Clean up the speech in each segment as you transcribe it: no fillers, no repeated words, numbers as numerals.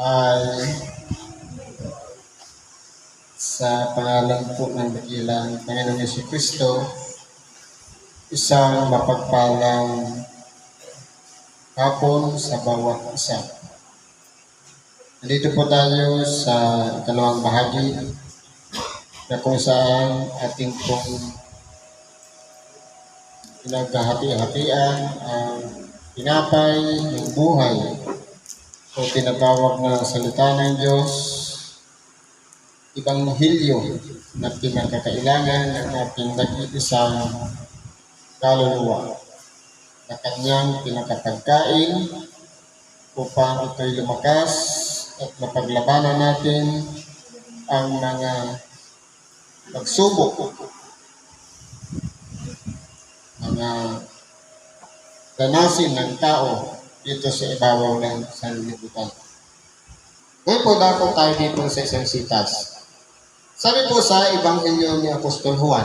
ay sa pangalan po ng dakilang Panginoong Jesucristo, isang mapagpalang hapon sa bawat isa. Nandito po tayo sa ikalawang bahagi na kung saan ating pong pinaghahati-hatian ang tinapay ng buhay o tinatawag na salita ng Diyos, Ibanghilyo na pinagkakailangan ng ating nag-iisang kaluluwa na kanyang pinakapagkain upang ito'y lumakas at mapaglabanan natin ang mga pagsubok, mga danasin ng tao dito sa ibabaw ng sanlibutan. Ngayon po dapat tayo dito sa isang sitas. Sabi po sa Ebanghelyo ni Apostol Juan,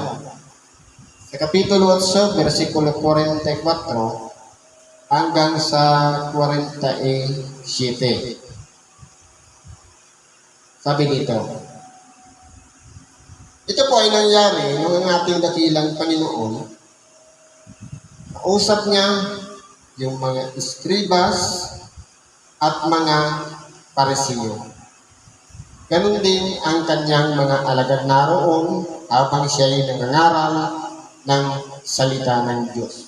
sa Kapitulo 8, versikulo 44 hanggang sa 47. Sabi dito, ito po ay nangyari nung ang ating dakilang Panginoon, kausap niya yung mga eskribas at mga parisiyo. Ganon din ang kanyang mga alagad naroon habang siya ay nangangaral ng salita ng Diyos.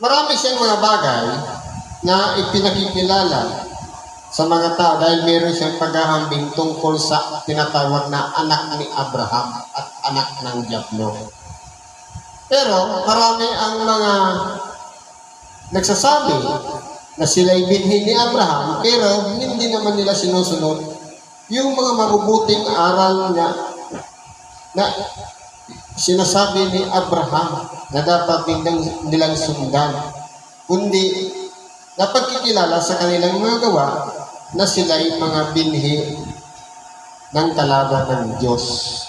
Marami siyang mga bagay na ipinakikilala sa mga tao dahil meron siyang paghahambing tungkol sa tinatawag na anak ni Abraham at anak ng Diablo. Pero marami ang mga nagsasabi na sila'y binhi ni Abraham, pero hindi naman nila sinusunod yung mga mabubuting aral niya na sinasabi ni Abraham na dapat nilang sundan, kundi napagkikilala sa kanilang mga gawa na sila'y mga binhi ng kalaban ng Diyos.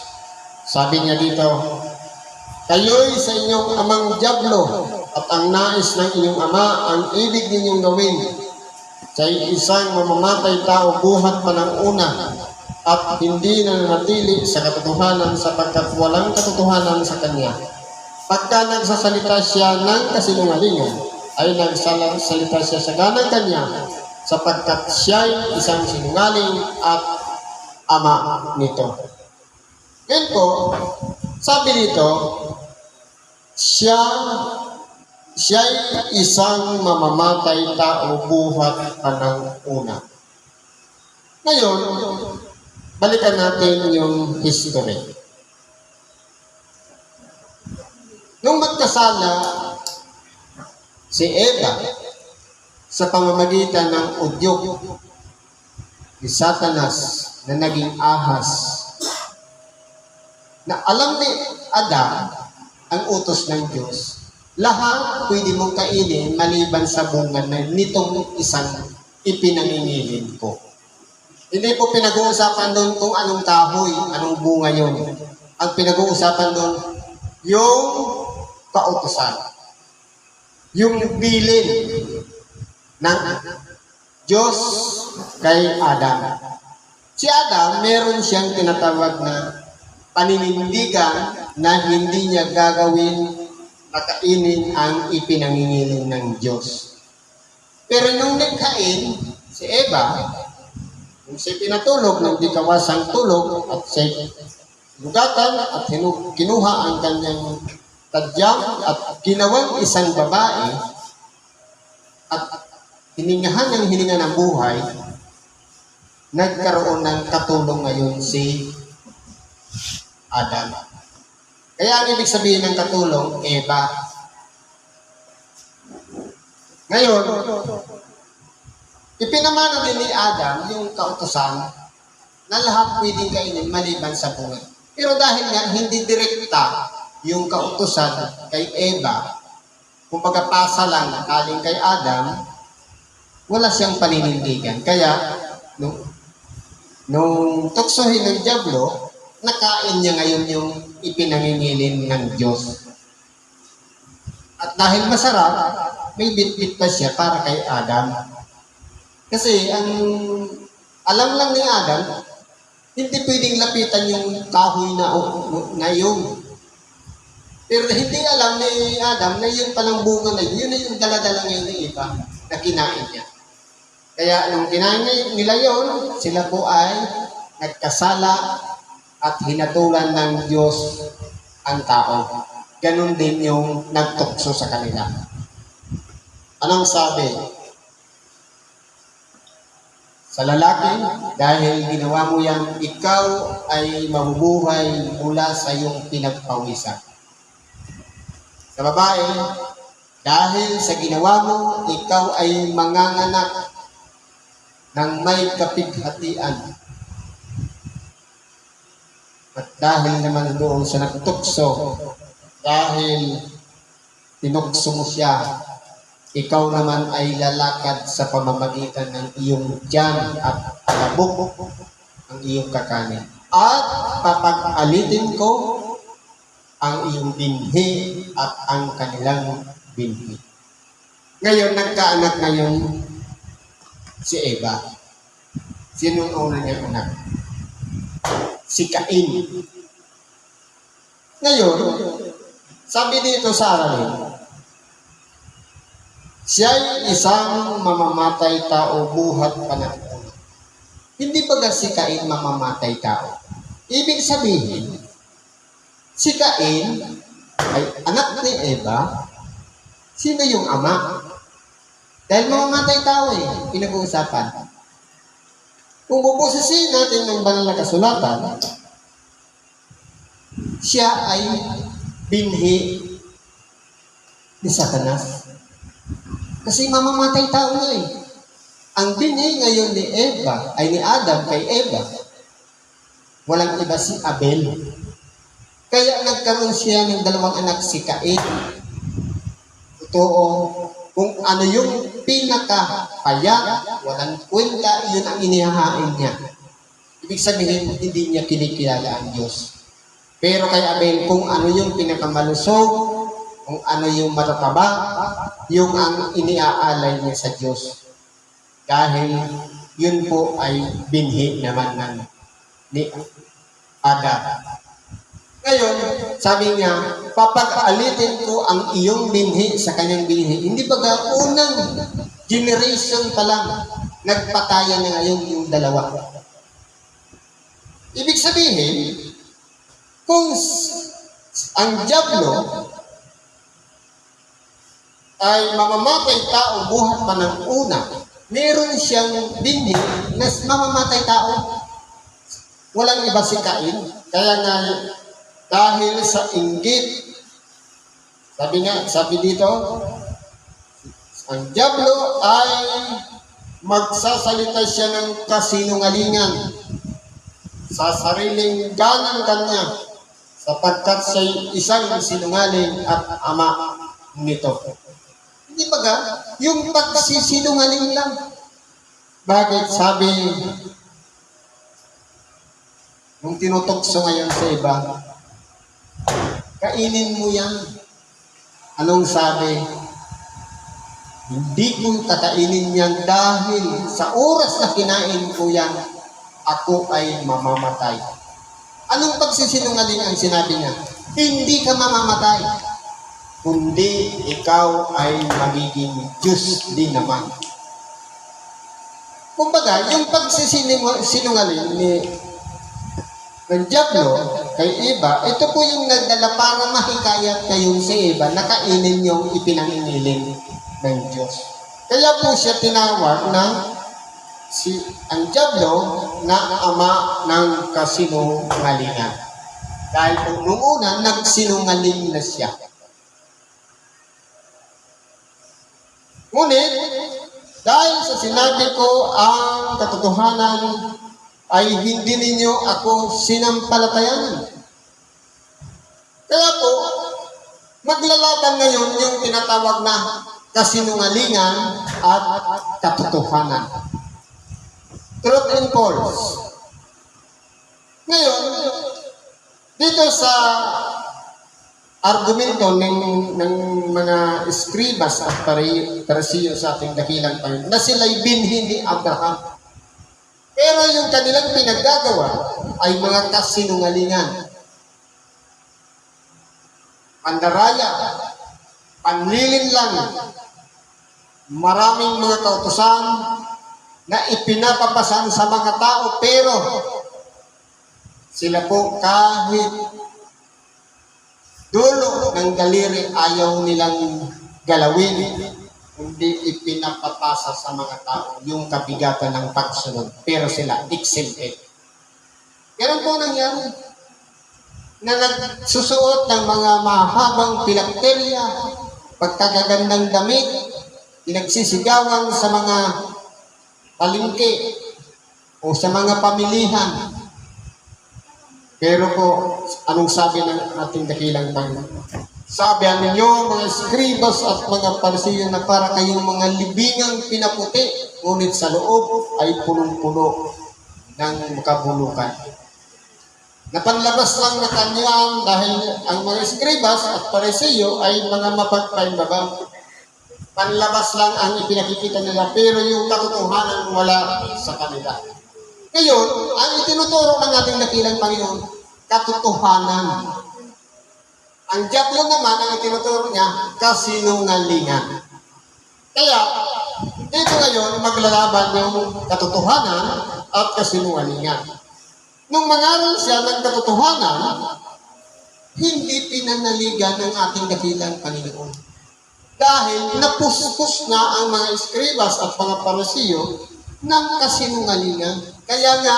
Sabi niya dito, kayo'y sa inyong amang Diablo, at ang nais ng inyong ama, ang ibig ninyong gawin, siya'y isang mamamatay tao buhat pa ng una, at hindi nananatili sa katotohanan sapagkat walang katotohanan sa kanya. Pagka nagsasalita siya ng kasinungalingan, ay nagsasalita siya sa ganang kanya, sapagkat siya'y isang sinungaling at ama nito. Ngayon po, sabi dito, siya'y isang mamamatay tao buhat pa ng una. Ngayon, balikan natin yung history. Nung magkasala si Eva sa pamamagitan ng udyok ni Satanas na naging ahas, na alam ni Adam ang utos ng Diyos, lahat pwede mong kainin maliban sa bunga na nitong isang ipinangingilin ko. Hindi po pinag-uusapan doon kung anong kahoy, anong bunga yon. Ang pinag-uusapan doon, yung kautusan. Yung bilin ng Diyos kay Adam. Si Adam, meron siyang tinatawag na paninindigan na hindi niya gagawin kainin ang ipinangingiling ng Diyos. Pero nung nagkain, si Eva, nung siya pinatulog ng di kawasang tulog at siya lugatan at kinuha ang kanyang tadyang at ginawang isang babae at hiningahan ng hininga ng buhay, nagkaroon ng katulong ngayon si Adam. Kaya ang ibig sabihin ng katulong, Eva. Ngayon, ipinamana din ni Adam yung kautusan na lahat pwedeng kainin maliban sa bunga. Pero dahil nga hindi direkta yung kautusan kay Eva, kumbaga pasa lang galing kay Adam, wala siyang paninindigan. Kaya, nung tuksohin ng Diablo, nakain niya ngayon yung ipinangingilin ng Diyos. At dahil masarap, may bit-bit pa siya para kay Adam. Kasi ang alam lang ni Adam, hindi pwedeng lapitan yung kahoy na yun. Pero hindi alam ni Adam na yun palang bunga na yun na yung daladala ngayon ng iba na kinain niya. Kaya nung kinain nila yun, sila po ay nagkasala at hinatulan ng Diyos ang tao. Ganon din yung nagtukso sa kanila. Anong sabi? Sa lalaki, dahil ginawa mo yan, ikaw ay mabubuhay mula sa iyong pinagpawisan. Sa babae, dahil sa ginawa mo, ikaw ay manganganak ng may kapighatian. At dahil naman doon sa nagtukso, dahil tinukso mo siya, ikaw naman ay lalakad sa pamamagitan ng iyong tiyan at alabok ang iyong kakanin. At papag-alitin ko ang iyong binhi at ang kanilang binhi. Ngayon, nagkaanak ngayon si Eva. Sino ang una niyang anak? Si Cain. Ngayon, sabi dito sa aralin, siya'y isang mamamatay tao buhat pa ng una. Hindi ba si Cain mamamatay tao? Ibig sabihin, si Cain ay anak ni Eva. Sino yung ama? Dahil mamamatay tao pinag-uusapan. Kung bubusisiin natin ng banal na kasulatan, siya ay binhi ni Satanas. Kasi mamamatay tao na Ang binhi ngayon ni Eva, ay ni Adam kay Eva, walang iba si Abel. Kaya nagkaroon siya ng dalawang anak, si Cain. Totoo, kung ano yung pinakapaya, walang kwenta, yun ang inihahain niya. Ibig sabihin, hindi niya kinikilala ang Diyos. Pero kay Abel, kung ano yung pinakamalusog, kung ano yung matataba, yung ang iniaalay niya sa Diyos. Dahil yun po ay binhi naman ni Adam. Ngayon, sabi niya, papag-alitin ko ang iyong binhi sa kanyang binhi. Hindi ba unang generation pa lang, nagpatayan na ngayon yung dalawa. Ibig sabihin, kung ang Diablo ay mamamatay tao buhat pa ng una, meron siyang binhi na mamamatay tao. Walang iba si Cain. Kaya nga, dahil sa inggit, sabi dito, ang Diablo ay magsasalita siya ng kasinungalingan sa sariling ganang kanya, sapagkat siya isang sinungaling at ama nito. Hindi ba yung pagsisinungaling lang? Bakit sabi, nung tinutokso ngayon sa iba, kainin mo yan. Anong sabi? Hindi ko kakainin yan dahil sa oras na kinain ko yan, ako ay mamamatay. Anong pagsisinungaling ang sinabi niya? Hindi ka mamamatay, kundi ikaw ay magiging Diyos din naman. Kumbaga, yung pagsisinungaling ng Diablo kay Eva, ito po yung nagdala para mahikayat kayong si Eva na kainin yung ipinangingiling ng Diyos. Kaya po siya tinawag na ang Diablo na ama ng kasinungalingan. Dahil po nung una, nagsinungaling na siya. Ngunit, dahil sa sinabi ko ang katotohanan, ay hindi ninyo ako sinampalatayanan. Kaya po, maglalaban ngayon yung tinatawag na kasinungalingan at katotohanan. Truth and false. Ngayon, dito sa argumento ng mga eskribas at parisiyo sa ating dakilang Panginoon na sila'y binhi ni Abraham. Pero yung kanilang pinaggagawa ay mga kasinungalingan. Pandaraya, panlilinlang, maraming mga kautusan na ipinapapasan sa mga tao, pero sila po kahit dulo ng daliri ayaw nilang galawin, hindi ipinapapasa sa mga tao yung kabigatan ng pagsunod, pero sila exempted. Ganun po nangyari na nagsusuot ng mga mahabang pilakterya, pagkagagandang damit, pinagsisigawan sa mga palengke o sa mga pamilihan. Pero po, anong sabi ng ating dakilang Panginoon? Sabi ninyo, mga eskribas at mga parisiyo, na para kayong mga libingang pinaputi, ngunit sa loob ay punong-puno ng makabulukan. Napanlabas lang na kanyan dahil ang mga eskribas at parisiyo ay mga mapagpaimbabang. Panlabas lang ang ipinakikita nila, pero yung katotohanan wala sa kanila. Ngayon, ang itinuturo ng ating dakilang Panginoon, katotohanan. Ang diablo naman, ang itinuturo niya, kasinungalingan. Kaya, dito ngayon, maglalaban yung katotohanan at kasinungalingan. Nung mangaral siya ng katotohanan, hindi pinanaligan ng ating dakilang Panginoon. Dahil napuspos na ang mga eskribas at mga parisiyo ng kasinungalingan. Kaya nga,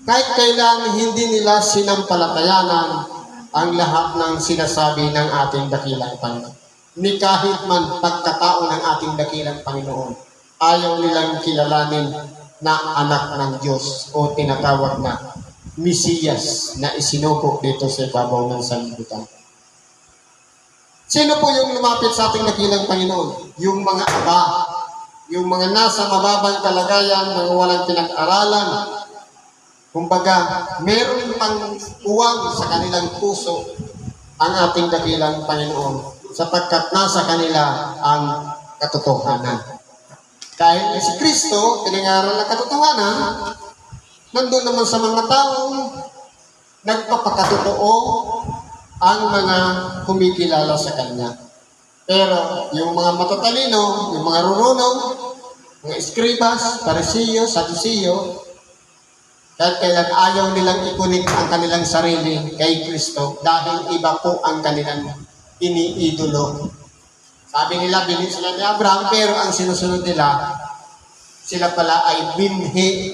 kahit kailan hindi nila sinampalatayanan ang lahat ng sinasabi ng ating dakilang Panginoon. Ni kahit man pagkatao ng ating dakilang Panginoon, ayaw nilang kilalanin na anak ng Diyos o tinatawag na Mesiyas na isinuko dito sa ibabaw ng sanlibutan. Sino po yung lumapit sa ating dakilang Panginoon? Yung mga aba, yung mga nasa mababang kalagayan, mga walang pinag-aralan. Kumbaga, meron pang uwang sa kanilang puso ang ating dakilang Panginoon sapagkat nasa kanila ang katotohanan. Dahil si Kristo, pinangaral ng katotohanan, nandun naman sa mga taong nagpapakatotoo ang mga kumikilala sa Kanya. Pero yung mga matatalino, yung mga rurunong, mga eskribas, parisiyo, sadusiyo, kahit kailan ayaw nilang ikunik ang kanilang sarili kay Kristo dahil iba po ang kanilang iniidolo. Sabi nila, binhi sila ni Abraham, pero ang sinusunod nila, sila pala ay binhi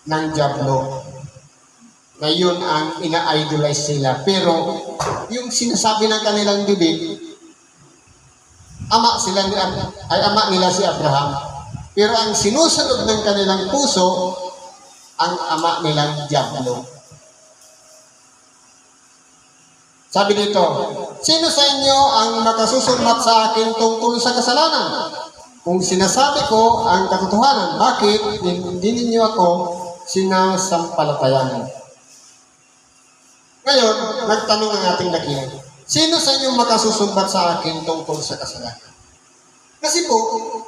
ng diablo. Ngayon ang ina-idolize sila. Pero yung sinasabi ng kanilang bibig, ama nila si Abraham. Pero ang sinusunod ng kanilang puso, ang ama nilang diablo. Sabi dito, sino sa inyo ang makasusumat sa akin tungkol sa kasalanan? Kung sinasabi ko ang katotohanan, bakit hindi ninyo ako sinasampalatayanan? Ngayon, nagtanong ang ating dakilang, sino sa inyo makasusumbat sa akin tungkol sa kasalanan? Kasi po,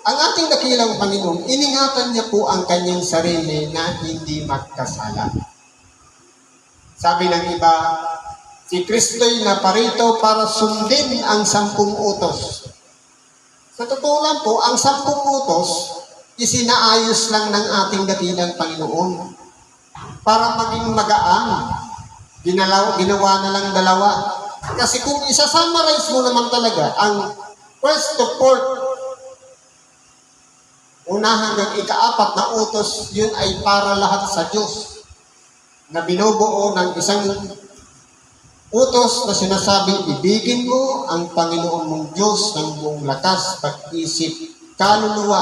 ang ating dakilang Panginoon, iningatan niya po ang kanyang sarili na hindi magkasala. Sabi ng iba, si Kristo'y naparito para sundin ang 10 utos. Sa totoo lang po, ang 10 utos, isinaayos lang ng ating dakilang Panginoon para maging magaan. Ginawa na lang 2. Kasi kung isa-summarize mo naman talaga, ang first to fourth, una hanggang ika-4 na utos, yun ay para lahat sa Diyos na binubuo ng isang utos na sinasabing, ibigin mo ang Panginoon mong Diyos ng buong lakas, pag-isip, kaluluwa.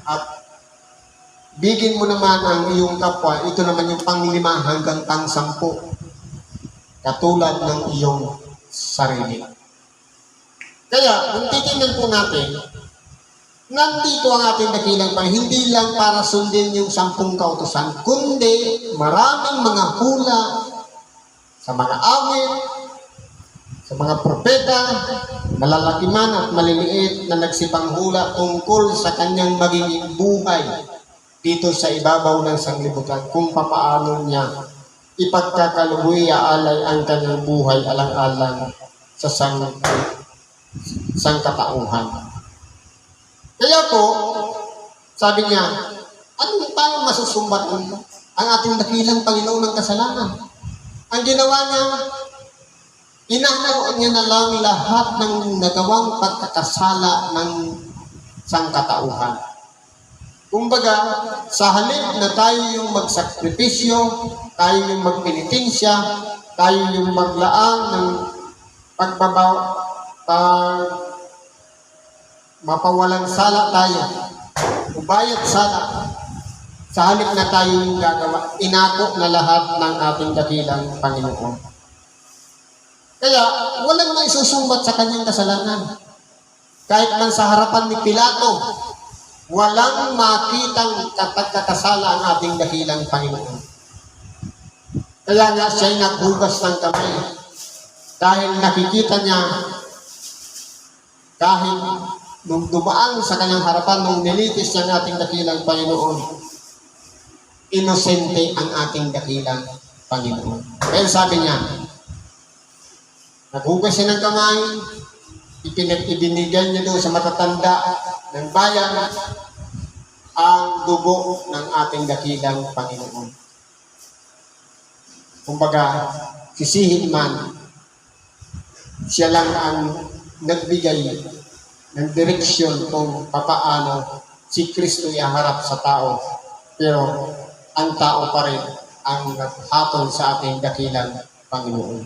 At bigin mo naman ang iyong kapwa. Ito naman yung pang-5 hanggang pang-10. Katulad ng iyong sarili. Kaya, kung titingnan po natin, nandito ang ating dakilang Panginoon, hindi lang para sundin yung 10 kautusan, kundi maraming mga hula sa mga awit, sa mga propeta, malalaki man at maliliit na nagsipanghula tungkol sa kanyang magiging buhay dito sa ibabaw ng sanglibutan, kung papaano niya ipagkakalubuy alay ang kanyang buhay alang-alang sa sangkatauhan. Kaya po, sabi niya, ano tayo masusumbat ang ating dakilang Panginoon ng kasalanan? Ang ginawa niya, inanaw niya na lang lahat ng nagawang pagkakasala ng sangkatauhan. Kumbaga, sa halip na tayo yung magsakripisyo, tayo yung magpenitensya, tayo yung maglaan ng mapawalang sala tayo, ubayat sala, sa halip na tayo yung gagawa, inako na lahat ng ating dakilang Panginoon. Kaya, walang maisusumbat sa kanyang kasalanan. Kahit man sa harapan ni Pilato, walang makitang katagkakasala ang ating dakilang Panginoon. Kaya nga siya'y naghugas ng kamay. Dahil nakikita niya, kahit nung dumaan sa kanyang harapan, nung nilitis niya ang ating dakilang Panginoon, inosente ang ating dakilang Panginoon. Kaya sabi niya, naghugas siya ng kamay, ibinigay niya doon sa matatanda ng bayan ang dugo ng ating dakilang Panginoon. Kumbaga, sisihin man, siya lang ang nagbigay ng direksyon kung papaano si Kristo iharap sa tao. Pero ang tao pa rin ang naghatol sa ating dakilang Panginoon.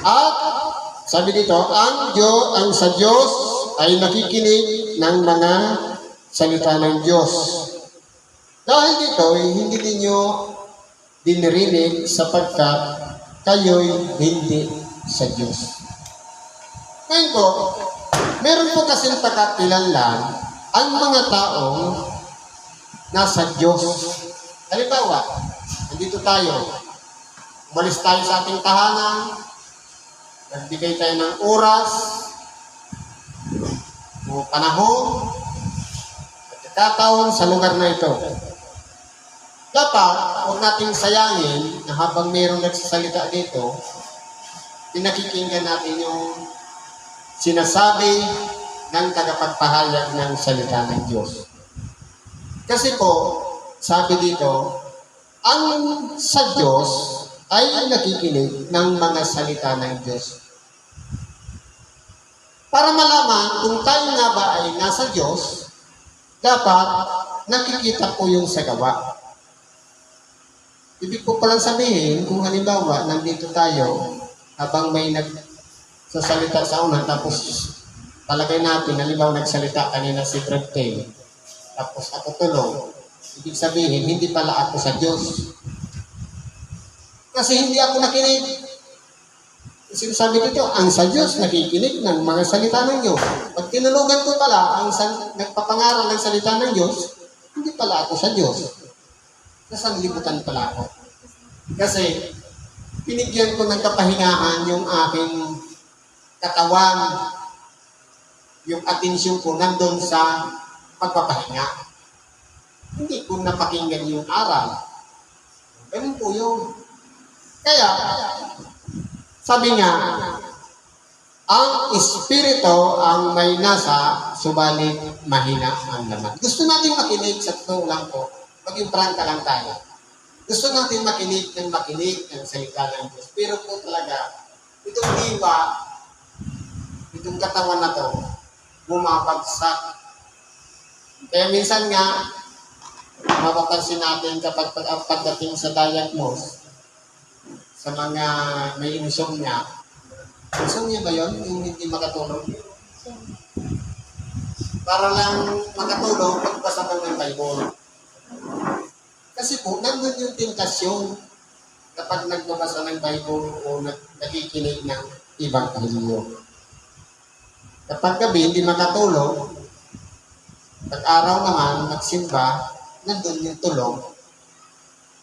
At sabi dito, ang sa Diyos ay nakikinig ng mga salita ng Diyos. Dahil dito, hindi ninyo dinirinig sapagkat kayo'y hindi sa Diyos. Ngayon po, meron po kasing pagkakilanlan ang mga taong nasa Diyos. Halimbawa, nandito tayo, umalis tayo sa ating tahanan, nagbigay tayo ng oras, o panahon, at pagkakataon sa lugar na ito. Dapat, huwag nating sayangin na habang mayroong nagsasalita dito, pinakikinggan natin yung sinasabi ng tagapagpahayag ng salita ng Diyos. Kasi po, sabi dito, ang sa Diyos ay nakikinig ng mga salita ng Diyos. Para malaman kung tayo nga ba ay nasa Diyos, dapat nakikita po yung sa gawa. Ibig ko palang sabihin, kung halimbawa, nandito tayo, habang may nagsasalita sa unan, tapos palagay natin, halimbawa nagsalita kanina si Fred Tay, tapos ako tulong, ibig sabihin, hindi pala ako sa Diyos. Kasi hindi ako nakinig. Sinasabi dito, ang sa Diyos nakikinig ng mga salita ng Diyos. Pag tinulugan ko pala, ang nagpapangaral ng salita ng Diyos, hindi pala ako sa Diyos. Nasanglibutan pala ako. Kasi, pinigyan ko ng kapahingahan yung aking katawan, yung atensyon ko nandun sa pagpapahinga. Hindi ko napakinggan yung aral. Ganun po yun. Kaya, sabi nga, ang espiritu ang may nasa, subalit mahina ang laman. Gusto natin makinig, sa totoo lang po, maging prangka lang tayo. Gusto natin makinig ng salita ng Diyos. Pero po talaga, itong diwa, itong katawan na to, bumabagsak. Kaya minsan nga, mapapansin natin kapag pagdating sa diagnose, sa mga may insomnia. Insomnia ba yun? Yung hindi makatulog? Para lang makatulog, pagbasa ka ng Bible. Kasi po, nandun yung tentasyon kapag nagbabasa ng Bible o nakikinig ng Ebanghelyo. Kapag gabi, hindi makatulog, pag araw naman, magsimba, nandun yung tulog.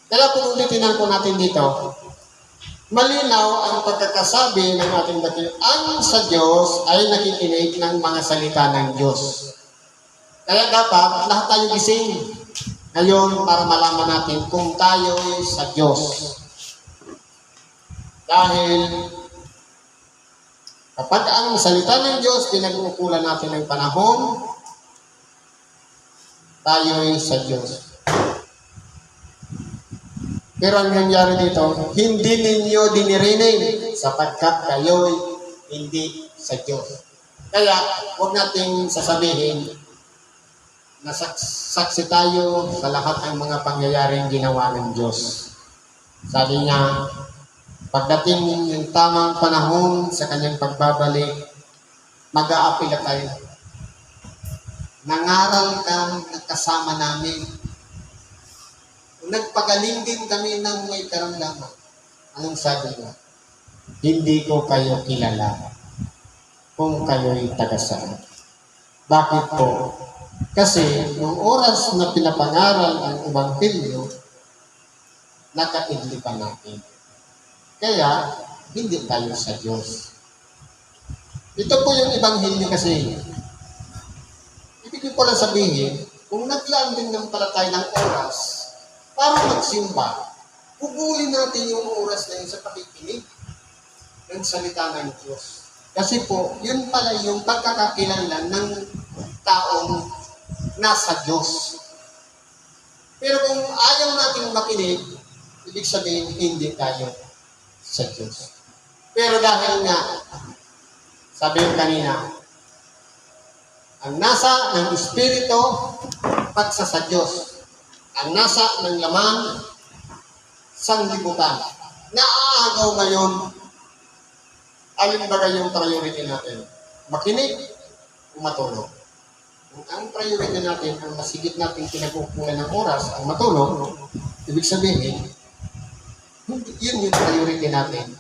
Kaya kung ulitinan po natin dito, malinaw ang pagkakasabi ng ating dakilang ang sa Diyos ay nakikinig ng mga salita ng Diyos. Kaya dapat lahat tayo gising ngayon para malaman natin kung tayo ay sa Diyos. Dahil kapag ang salita ng Diyos pinag-uukulan natin ng panahon, tayo ay sa Diyos. Pero ang nangyari dito, hindi ninyo dinirinig sapagkat kayo'y hindi sa Diyos. Kaya, huwag nating sasabihin na saksi tayo sa lahat ng mga pangyayaring ginawa ng Diyos. Sabi niya, pagdating yung tamang panahon sa kanyang pagbabalik, mag-aapila tayo. Nangaral ka na kasama namin. Nagpagaling din kami ng may karamdaman. Anong sabi niya? Hindi ko kayo kilala kung kayo'y taga-saan. Bakit po? Kasi nung oras na pinapangaral ang Ebanghelyo, nakaidlipan natin. Kaya, hindi tayo sa Diyos. Ito po yung Ebanghelyo kasi. Ibig ko lang sabihin, kung naglaan din ng pala tayo ng oras, para magsimba, pugulin natin yung oras na yun sa pakikinig ng salita ng Diyos. Kasi po, yun pala yung pagkakakilanlan ng taong nasa Diyos. Pero kung ayaw natin makinig, ibig sabihin, hindi tayo sa Diyos. Pero dahil nga, sabi yung kanina, ang nasa ng Espiritu, pagsa sa Diyos. Ang nasa ng laman, sanglibutan. Naaagaw ngayon, alin ba yung priority natin? Makinig o matulog? Kung ang priority natin, ang masigit natin pinag-ukulan ng oras, ang matulog, ibig sabihin, yun yung priority natin,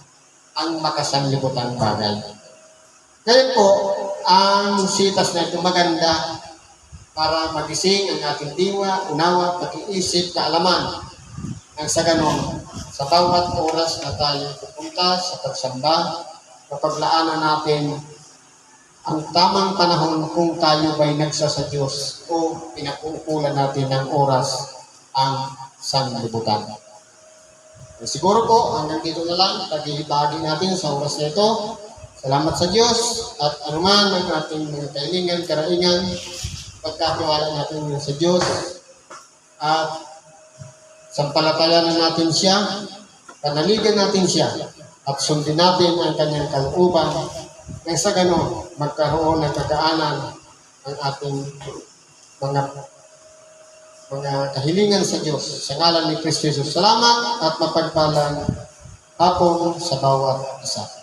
ang makasanglibutan bagay. Ngayon po, ang sitas na ito maganda, para magising ang ating diwa, unawa, pag-iisip, kaalaman. Ang sa ganon, sa bawat oras na tayo pupunta sa pagsamba, mapaglaanan natin ang tamang panahon kung tayo ba'y nagsa sa Diyos o pinakukulan natin ng oras ang sanglibutan. Siguro po, hanggang dito na lang, paghihibagi natin sa oras na ito. Salamat sa Diyos at anuman ang ating mga kailangan, karaingan, pagkatiwala natin sa Diyos at sampalatayanan natin siya, panaligan natin siya at sundin natin ang kanyang kalooban nang sa ganon magkaroon ng kagaanan ang ating mga kahilingan sa Diyos. Sa ngalan ni Kristo Jesus, salamat at mapagpalang hapon sa bawat isa.